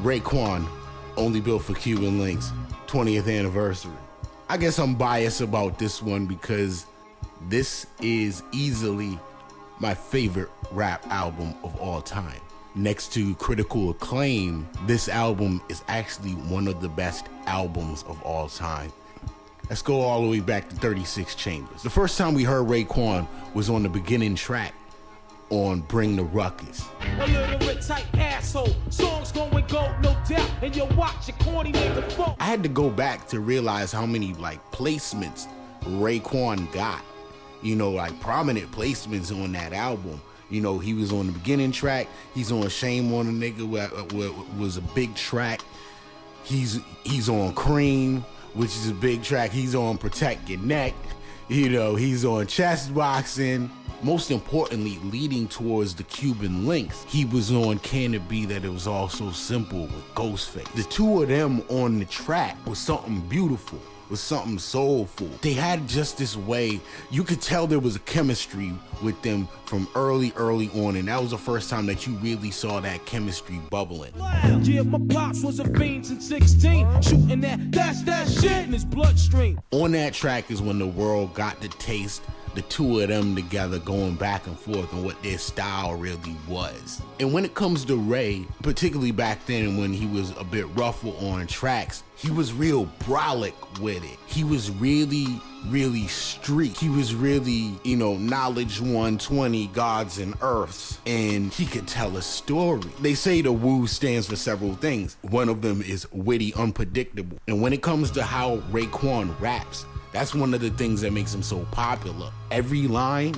Raekwon Only Built for Cuban Linx 20th anniversary. I guess I'm biased about this one because this is easily my favorite rap album of all time. Next to Critical Acclaim, this album is actually one of the best albums of all time. Let's go all the way back to 36 Chambers. The first time we heard Raekwon was on the beginning track on Bring the Ruckus. A little bit tight asshole. Songs going gold, no doubt. And you watch your corny nigga fuck. I had to go back to realize how many placements Raekwon got. You know, prominent placements on that album. You know, he was on the beginning track. He's on Shame on a Nigga, was a big track. He's on Cream, which is a big track. He's on Protect Your Neck. You know, he's on Chest Boxing. Most importantly, leading towards the Cuban Linx, he was on Can It Be That It Was All So Simple with Ghostface. The two of them on the track was something beautiful, was something soulful. They had just this way, you could tell there was a chemistry with them from early on, and that was the first time that you really saw that chemistry bubbling. Yeah, my pops was a fiend since 16, shooting that's that shit in his bloodstream. On that track is when the world got to taste the two of them together going back and forth and what their style really was. And when it comes to Ray, particularly back then when he was a bit rougher on tracks, he was real brolic with it. He was really street. He was really, you know, Knowledge 120, Gods and Earths, and he could tell a story. They say the Wu stands for several things. One of them is witty, unpredictable. And when it comes to how Raekwon raps, that's one of the things that makes him so popular. Every line,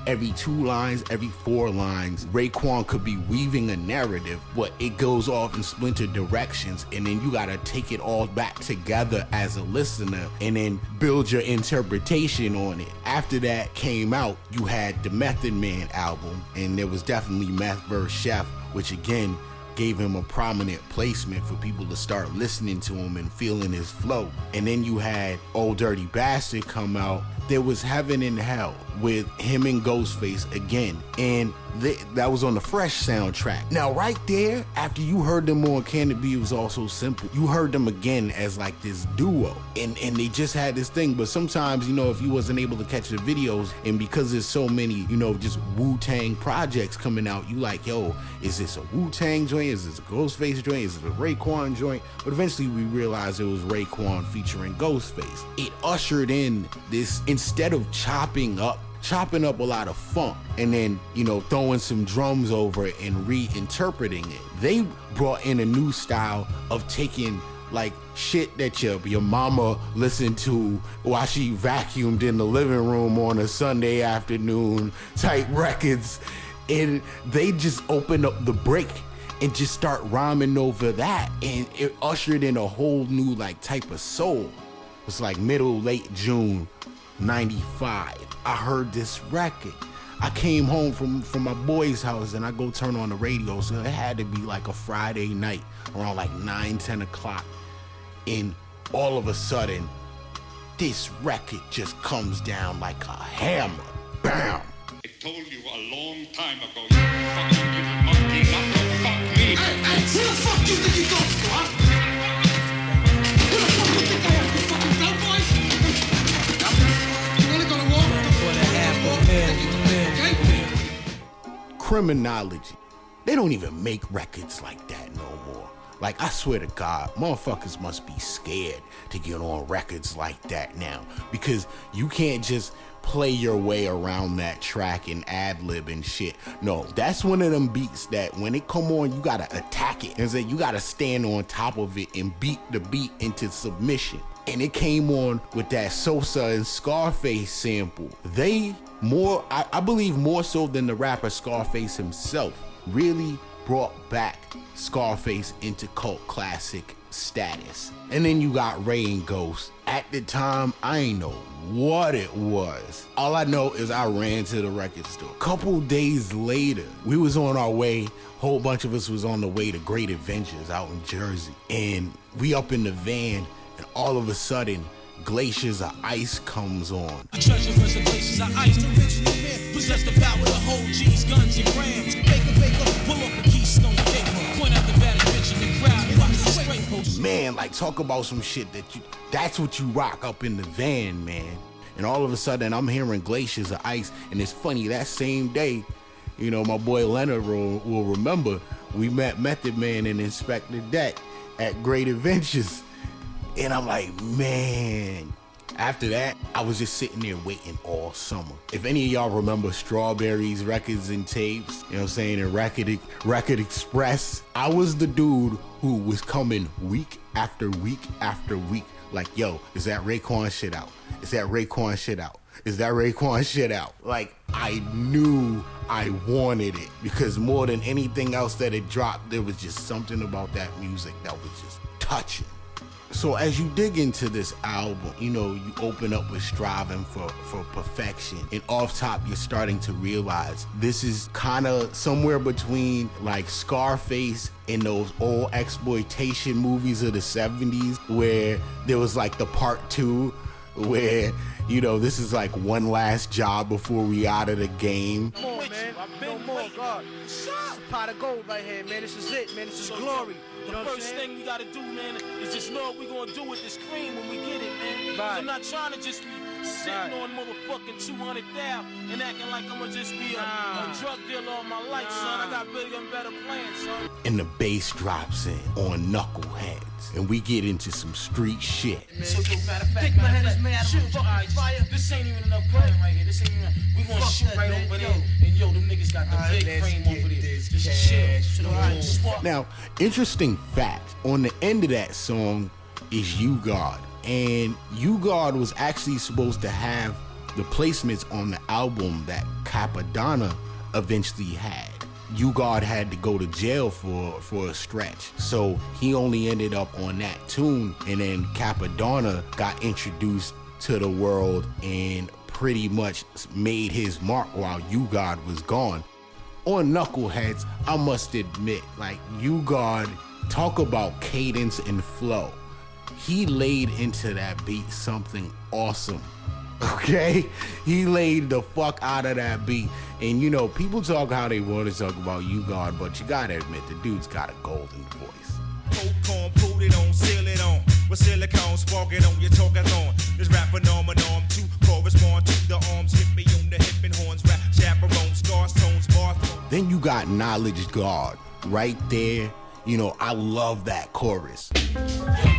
every 2 lines, every 4 lines, Raekwon could be weaving a narrative, but it goes off in splinter directions, and then you gotta take it all back together as a listener and then build your interpretation on it. After that came out, you had the Method Man album, and there was definitely Meth vs. Chef, which again gave him a prominent placement for people to start listening to him and feeling his flow. And then you had Old Dirty Bastard come out. There was Heaven and Hell with him and Ghostface again, and that was on the Fresh soundtrack. Now right there, after you heard them on Can It Be It Was All So Simple, you heard them again as like this duo, and they just had this thing. But sometimes, you know, if you wasn't able to catch the videos, and because there's so many, you know, just Wu-Tang projects coming out, you like, yo, is this a Wu-Tang joint? Is this a Ghostface joint? Is it a Raekwon joint? But eventually we realized it was Raekwon featuring Ghostface. It ushered in this, instead of chopping up a lot of funk and then, you know, throwing some drums over it and reinterpreting it, they brought in a new style of taking like shit that your mama listened to while she vacuumed in the living room on a Sunday afternoon type records, and they just opened up the break and just start rhyming over that, and it ushered in a whole new like type of soul. It's like late June 95. I heard this record. I came home from my boy's house and I go turn on the radio, so it had to be like a Friday night around like 9-10 o'clock, and all of a sudden this record just comes down like a hammer. Bam! I told you a long time ago, you fucking little monkey, not to fuck me. Hey, who the fuck do you think you go for, huh? Who the fuck do you think I am, you fucking dumb boy? You wanna go to war? Criminology. They don't even make records like that no more. Like, I swear to God, motherfuckers must be scared to get on records like that now, because you can't just play your way around that track and ad-lib and shit. No, that's one of them beats that when it come on, you gotta attack it. And you gotta stand on top of it and beat the beat into submission. And it came on with that Sosa and Scarface sample. They I believe more so than the rapper Scarface himself, really brought back Scarface into cult classic status. And then you got Ray and Ghost. At the time, I ain't know what it was. All I know is I ran to the record store. Couple days later, we was on our way, whole bunch of us was on the way to Great Adventures out in Jersey. And we up in the van, and all of a sudden, Glaciers of Ice comes on. Treasure glaciers of ice. The original man possess the power to hold G's, guns, and grams. Baker, pull off a Keystone paper. Point out the bad bitch in the crowd. Man, like, talk about some shit that's what you rock up in the van, man. And all of a sudden, I'm hearing Glaciers of Ice. And it's funny, that same day, you know, my boy Leonard will remember, we met Method Man and Inspector Deck at Great Adventures. And I'm like, man. After that, I was just sitting there waiting all summer. If any of y'all remember Strawberries, Records and Tapes, you know what I'm saying, and Record Express, I was the dude who was coming week after week after week. Like, yo, is that Raekwon shit out? Is that Raekwon shit out? Is that Raekwon shit out? Like, I knew I wanted it because more than anything else that had dropped, there was just something about that music that was just touching. So as you dig into this album, you know, you open up with striving for perfection. And off top, you're starting to realize this is kind of somewhere between like Scarface and those old exploitation movies of the 70s where there was like the part 2 where, you know, this is like one last job before we out of the game. Come on, man. No more, God. It's a pot of gold right here, man. This is it, man. This is glory. The first thing we gotta do, man, is just know what we gonna do with this cream when we get it, man. Right. I'm not trying to just be sitting on motherfucking 200 thou and acting like I'm gonna just be a drug dealer all my life, son. I got bigger and better plans, son. And the bass drops in on Knuckleheads, and we get into some street shit. So, yo, matter of fact, my head is made out of fucking fire. This ain't even enough cream right here. This ain't even. We gonna shoot right over there, and yo, them niggas got the big cream over there. Just chill. Now, interesting fact, on the end of that song is You God. And You God was actually supposed to have the placements on the album that Capadonna eventually had. You God had to go to jail for a stretch. So he only ended up on that tune. And then Capadonna got introduced to the world and pretty much made his mark while You God was gone. On Knuckleheads, I must admit, like, You God, talk about cadence and flow. He laid into that beat something awesome, okay? He laid the fuck out of that beat. And, you know, people talk how they want to talk about You God, but you gotta admit, the dude's got a golden voice. Popcorn, put it on, seal it on. With silicone, spark it on, you're talking on. This rap phenomenon to correspond to the arms. Hit me on the hip and horns, rap, chaperone, scars, tones, bars. Then you got Knowledge God right there. You know, I love that chorus.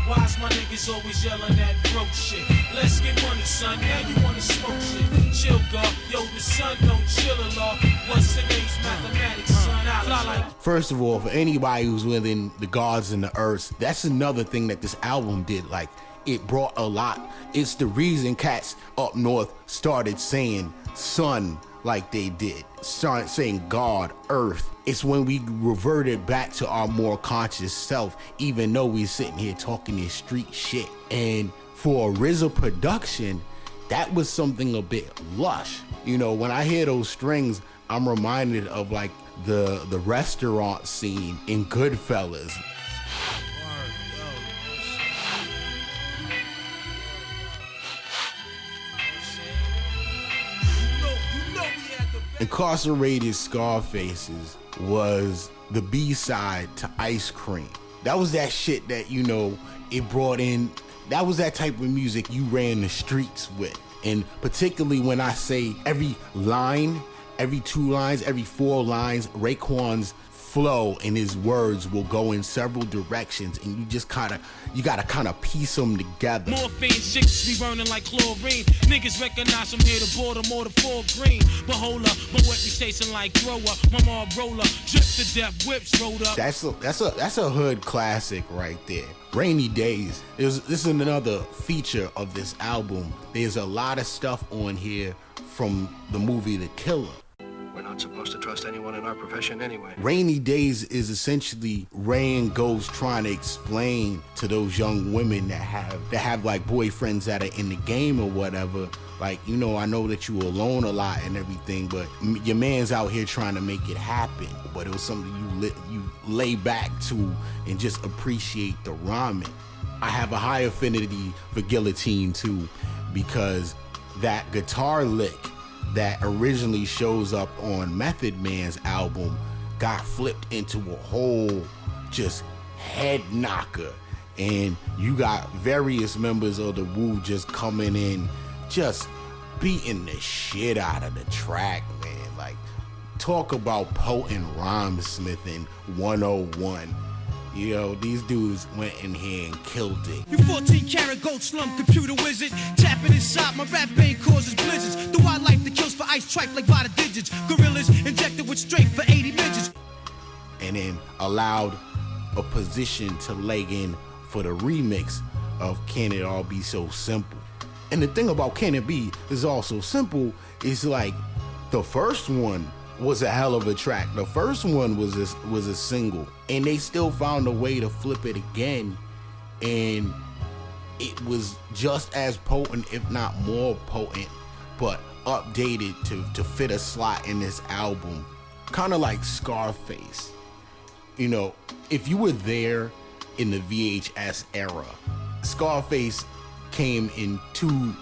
Why's my niggas always yelling that broke shit? Let's get money, son. Now you wanna smoke shit. Chill, God. Yo, the sun don't chill a lot. What's today's mathematics, son? I fly like. First of all, for anybody who's within the gods and the earths, that's another thing that this album did. Like, it brought a lot. It's the reason cats up north started saying sun like they did. Started saying God, earth. It's when we reverted back to our more conscious self, even though we're sitting here talking this street shit. And for a RZA production, that was something a bit lush. You know, when I hear those strings, I'm reminded of like the restaurant scene in Goodfellas. Incarcerated Scarfaces was the B-side to Ice Cream. That was that shit that, you know, it brought in, that was that type of music you ran the streets with. And particularly when I say every line, every 2 lines, every 4 lines, Raekwon's flow and his words will go in several directions, and you just gotta piece them together. Morphine chicks be burning like chlorine. Niggas recognize from here to Baltimore to Fort Green. But hold up, my reputation like thrower. My mom roller, drip to death, whips rolled up. That's a hood classic right there. Rainy Days. This is another feature of this album. There's a lot of stuff on here from the movie The Killer. We're not supposed to trust anyone in our profession anyway. Rainy Days is essentially Ray and Ghost trying to explain to those young women that have like boyfriends that are in the game or whatever, like, you know, I know that you were alone a lot and everything, but your man's out here trying to make it happen. But it was something you lay back to and just appreciate the rhyming. I have a high affinity for Guillotine too, because that guitar lick that originally shows up on Method Man's album got flipped into a whole just head knocker. And you got various members of the Wu just coming in, just beating the shit out of the track, man. Like, talk about potent rhymesmithing 101. You know, these dudes went in here and killed it. You 14-karat gold slum computer wizard, tapping inside my rap vein causes blizzards. The wildlife that kills for ice tripe like by the digits. Gorillas injected with strength for 80 midgets. And then allowed a position to leg in for the remix of Can It All Be So Simple. And the thing about Can It Be is all so simple is like the first one was a hell of a track. The first one was a single, and they still found a way to flip it again, and it was just as potent, if not more potent, but updated to fit a slot in this album. Kind of like Scarface. You know, if you were there in the VHS era, Scarface came in 2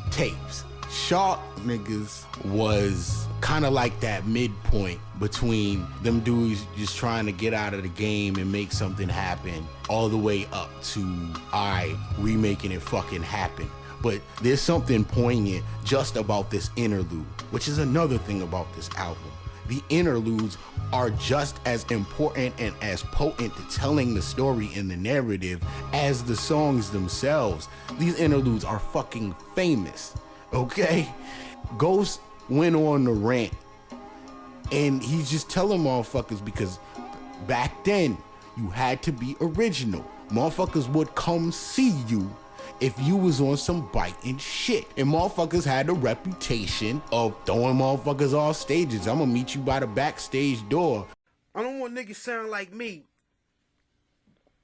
tapes. Shark Niggas was kind of like that midpoint between them dudes just trying to get out of the game and make something happen, all the way up to, alright, we making it fucking happen. But there's something poignant just about this interlude, which is another thing about this album. The interludes are just as important and as potent to telling the story and the narrative as the songs themselves. These interludes are fucking famous, okay? Ghost went on the rant, and he's just telling motherfuckers, because back then you had to be original. Motherfuckers would come see you if you was on some biting shit. And motherfuckers had a reputation of throwing motherfuckers off stages. I'm gonna meet you by the backstage door. I don't want niggas sound like me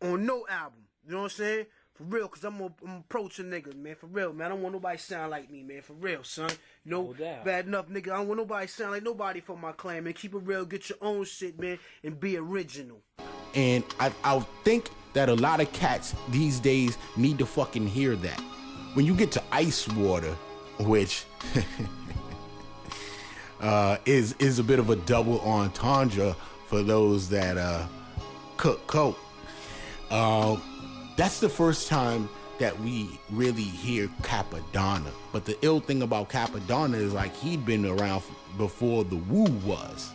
on no album. You know what I'm saying? For real, because I'm approaching niggas, man. For real, man. I don't want nobody sound like me, man. For real, son. You know, bad enough, nigga. I don't want nobody sound like nobody from my clan, man. Keep it real, get your own shit, man, and be original. And I think that a lot of cats these days need to fucking hear that. When you get to Ice Water, which is a bit of a double entendre for those that cook coke. That's the first time that we really hear Capadonna. But the ill thing about Capadonna is, like, he'd been around before the Wu was,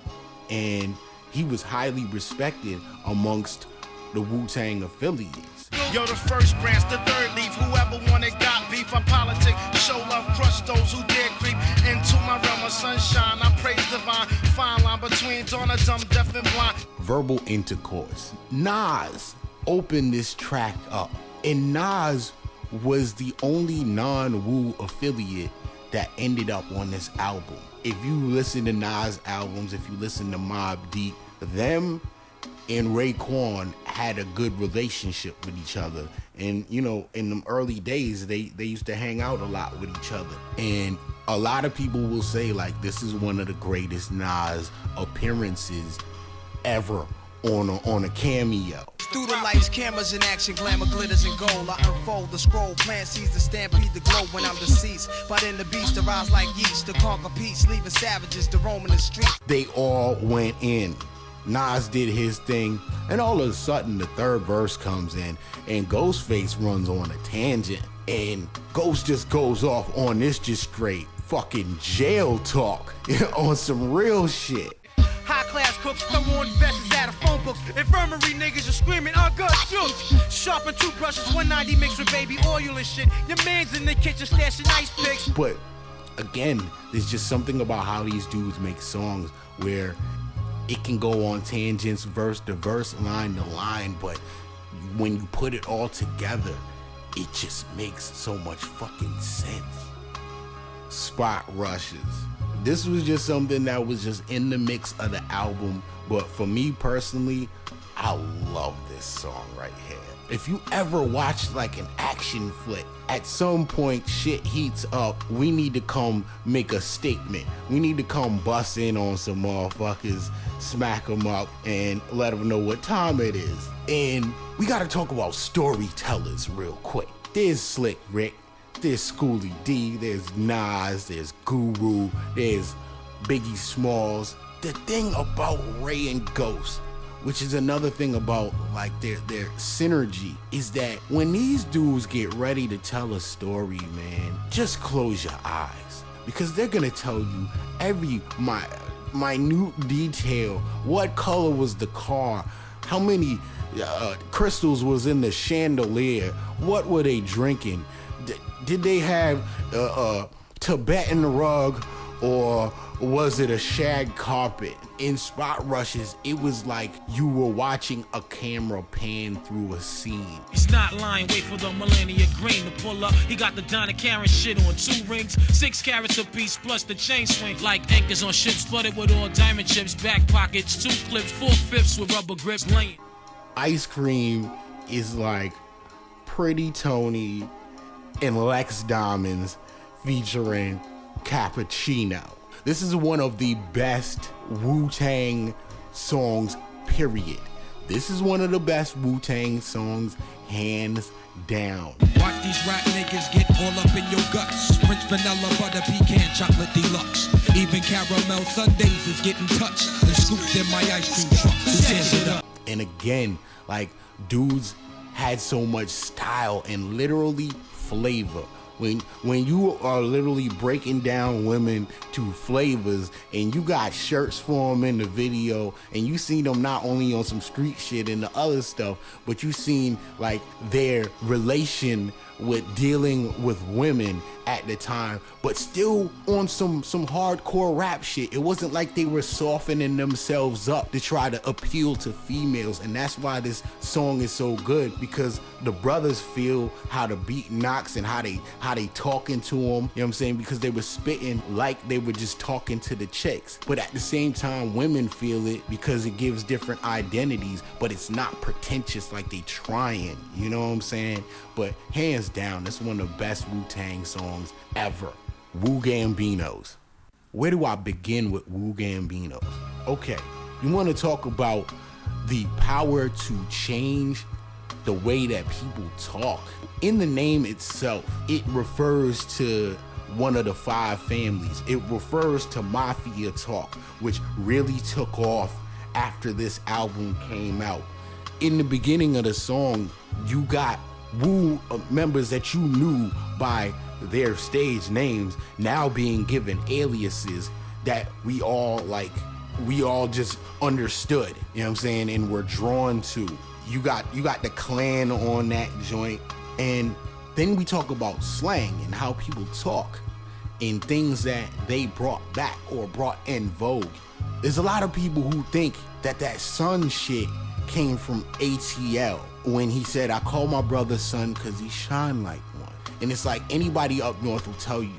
and he was highly respected amongst the Wu-Tang affiliates. Yo, the first branch, the third leaf, whoever wanted got beef. I politic, show love, crush those who dare creep into my realm of sunshine. I praise divine, fine line between dawn of dumb, deaf and blind. Verbal intercourse. Nas opened this track up, and Nas was the only non-Wu affiliate that ended up on this album. If you listen to Nas albums, if you listen to Mobb Deep, them and Raekwon had a good relationship with each other. And, you know, in the early days, they used to hang out a lot with each other. And a lot of people will say, like, this is one of the greatest Nas appearances ever on a cameo. Through the lights, cameras in action, glamour, glitters and gold. I unfold the scroll, plant seeds the stampede the glow when I'm deceased. But in the beast, arise like yeast to conquer peace, leaving savages to roam in the street. They all went in. Nas did his thing, and all of a sudden the third verse comes in, and Ghostface runs on a tangent, and Ghost just goes off on this just straight fucking jail talk on some real shit. High-class cooks, throw on vests at a phone book. Infirmary niggas are screaming, I got shook. Sharpen toothbrushes, 190 mixed with baby oil and shit. Your man's in the kitchen stashing ice picks. But again, there's just something about how these dudes make songs where it can go on tangents, verse to verse, line to line, but when you put it all together, it just makes so much fucking sense. Spot rushes. This was just something that was just in the mix of the album, but for me personally, I love this song right here. If you ever watched like an action flick, at some point shit heats up, we need to come make a statement. We need to come bust in on some motherfuckers, smack them up, and let them know what time it is. And we gotta talk about storytellers real quick. There's Slick Rick, there's Schoolie D, there's Nas, there's Guru, there's Biggie Smalls. The thing about Ray and Ghost which is another thing about like their synergy, is that when these dudes get ready to tell a story, man, just close your eyes, because they're gonna tell you every minute detail. What color was the car? How many crystals was in the chandelier? What were they drinking? Did they have a Tibetan rug, or was it a shag carpet? In spot rushes, it was like you were watching a camera pan through a scene. He's not lying, wait for the millennia green to pull up. He got the Donna Karen shit on 2 rings, 6 carats a piece plus the chain swing. Like anchors on ships flooded with all diamond chips, back pockets, 2 clips, 4/5 with rubber grips laying. Ice Cream is like Pretty Tony and Lex Diamonds featuring Cappuccino. This is one of the best Wu-Tang songs, period. This is one of the best Wu-Tang songs, hands down. Watch these rap niggas get all up in your guts. French vanilla, butter, pecan, chocolate deluxe. Even caramel sundaes is getting touched and scooped in my ice cream truck. Who tears it up? And again, like, dudes had so much style and literally flavor. When you are literally breaking down women to flavors, and you got shirts for them in the video, and you seen them not only on some street shit and the other stuff, but you seen like their relation with dealing with women at the time, but still on some hardcore rap shit. It wasn't like they were softening themselves up to try to appeal to females, and that's why this song is so good, because the brothers feel how the beat knocks and how they talking to them, you know what I'm saying, because they were spitting like they were just talking to the chicks. But at the same time, women feel it because it gives different identities, but it's not pretentious like they trying, you know what I'm saying? But hands down, that's one of the best Wu-Tang songs ever. Wu Gambinos. Where do I begin with Wu Gambinos? Okay, you want to talk about the power to change the way that people talk. In the name itself, it refers to one of the 5 families. It refers to mafia talk, which really took off after this album came out. In the beginning of the song, you got Wu members that you knew by their stage names now being given aliases that we all just understood, you know what I'm saying, and were drawn to. You got the clan on that joint, and then we talk about slang and how people talk and things that they brought back or brought in vogue. There's a lot of people who think that son shit came from ATL when he said, I call my brother son because he shine like one. And it's like anybody up north will tell you,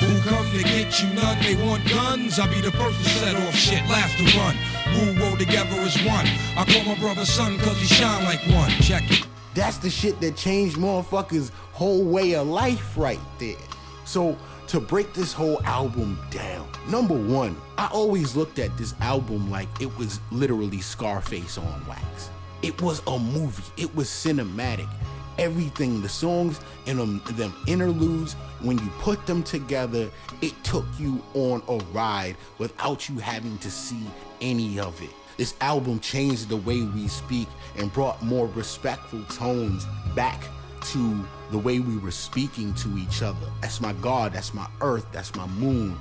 Who come to get you none? They want guns. I'll be the first to set off shit, last to run. Who roll together as one. I call my brother son cause he shine like one. Check it. That's the shit that changed motherfuckers' whole way of life right there. So to break this whole album down, number one, I always looked at this album like it was literally Scarface on wax. It was a movie. It was cinematic. Everything, the songs and them interludes, when you put them together, it took you on a ride without you having to see any of it. This album changed the way we speak and brought more respectful tones back to the way we were speaking to each other. That's my God, that's my earth, that's my moon.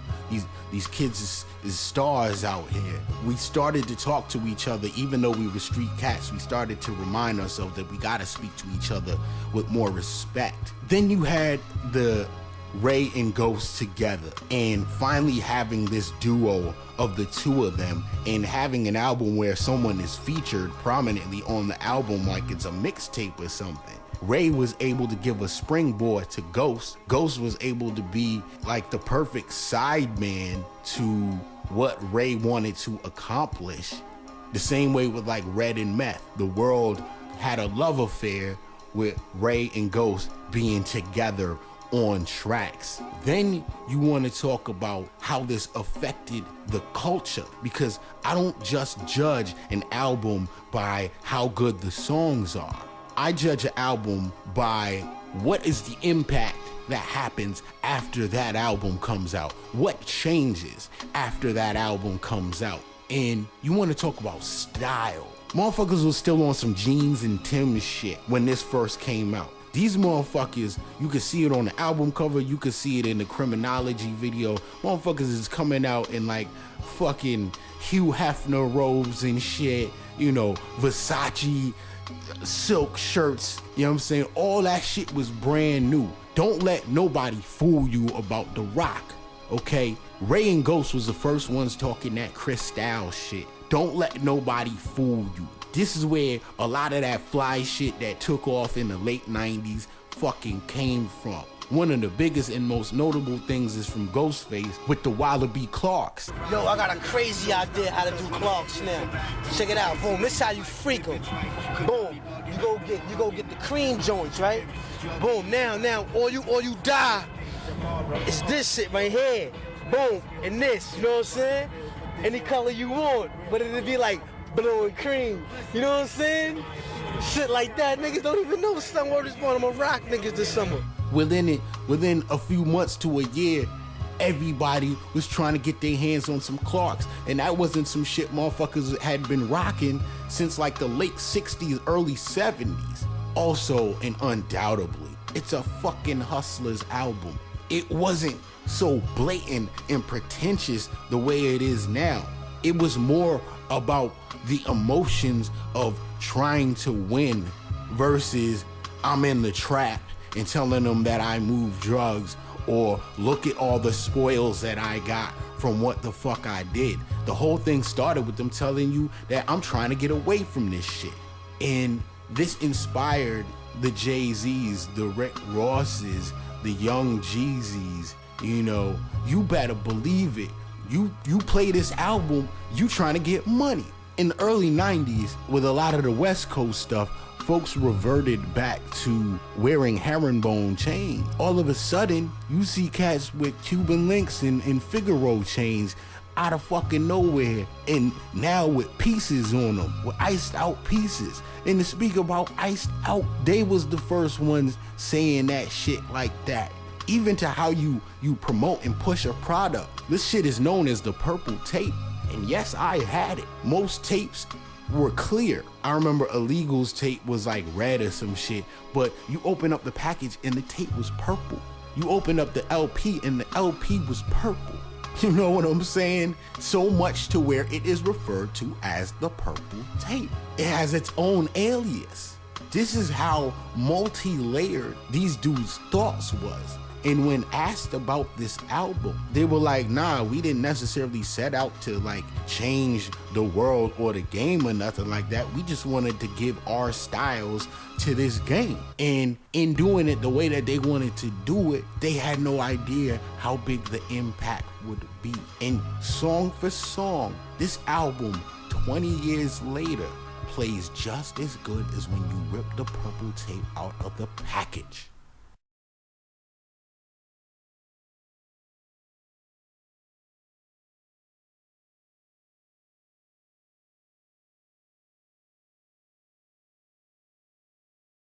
These kids is stars out here. We started to talk to each other, even though we were street cats. We started to remind ourselves that we gotta speak to each other with more respect. Then you had the Ray and Ghost together, and finally having this duo of the two of them, and having an album where someone is featured prominently on the album like it's a mixtape or something. Ray was able to give a springboard to Ghost. Ghost was able to be like the perfect sideman to what Ray wanted to accomplish. The same way with like Red and Meth. The world had a love affair with Ray and Ghost being together on tracks. Then you want to talk about how this affected the culture, because I don't just judge an album by how good the songs are. I judge an album by what is the impact that happens after that album comes out. What changes after that album comes out? And you want to talk about style. Motherfuckers was still on some jeans and Tim's shit when this first came out. These motherfuckers, you could see it on the album cover, you could see it in the Criminology video. Motherfuckers is coming out in like fucking Hugh Hefner robes and shit, you know, Versace silk shirts, you know what I'm saying? All that shit was brand new. Don't let nobody fool you about The Rock, okay? Ray and Ghost was the first ones talking that Chris Styles shit. Don't let nobody fool you. This is where a lot of that fly shit that took off in the late 90s fucking came from. One of the biggest and most notable things is from Ghostface with the Wallaby Clarks. Yo, I got a crazy idea how to do Clarks now. Check it out, boom, this how you freak them. Boom, you go get the cream joints, right? Boom, now, all you die is this shit right here. Boom, and this, you know what I'm saying? Any color you want, but it'll be like blue and cream. You know what I'm saying? Shit like that, niggas don't even know some word is born. I'm gonna rock niggas this summer. Within a few months to a year, everybody was trying to get their hands on some Clarks. And that wasn't some shit motherfuckers had been rocking since like the late 60s, early 70s. Also, and undoubtedly, it's a fucking Hustlers album. It wasn't so blatant and pretentious the way it is now. It was more about the emotions of trying to win versus I'm in the trap and telling them that I move drugs or look at all the spoils that I got from what the fuck I did. The whole thing started with them telling you that I'm trying to get away from this shit. And this inspired the Jay-Z's, the Rick Rosses, the Young Jeezys. You know, you better believe it. You play this album, you trying to get money. In the early 90s, with a lot of the West Coast stuff, folks reverted back to wearing herringbone chains. All of a sudden, you see cats with Cuban Linx and Figaro chains out of fucking nowhere, and now with pieces on them, with iced out pieces. And to speak about iced out, they was the first ones saying that shit like that. Even to how you promote and push a product. This shit is known as the purple tape. And yes, I had it. Most tapes were clear. I remember Illegal's tape was like red or some shit, but you open up the package and the tape was purple. You open up the LP and the LP was purple. You know what I'm saying? So much to where it is referred to as the purple tape. It has its own alias. This is how multi-layered these dudes' thoughts was. And when asked about this album, they were like, nah, we didn't necessarily set out to like change the world or the game or nothing like that. We just wanted to give our styles to this game. And in doing it the way that they wanted to do it, they had no idea how big the impact would be. And song for song, this album, 20 years later, plays just as good as when you rip the purple tape out of the package.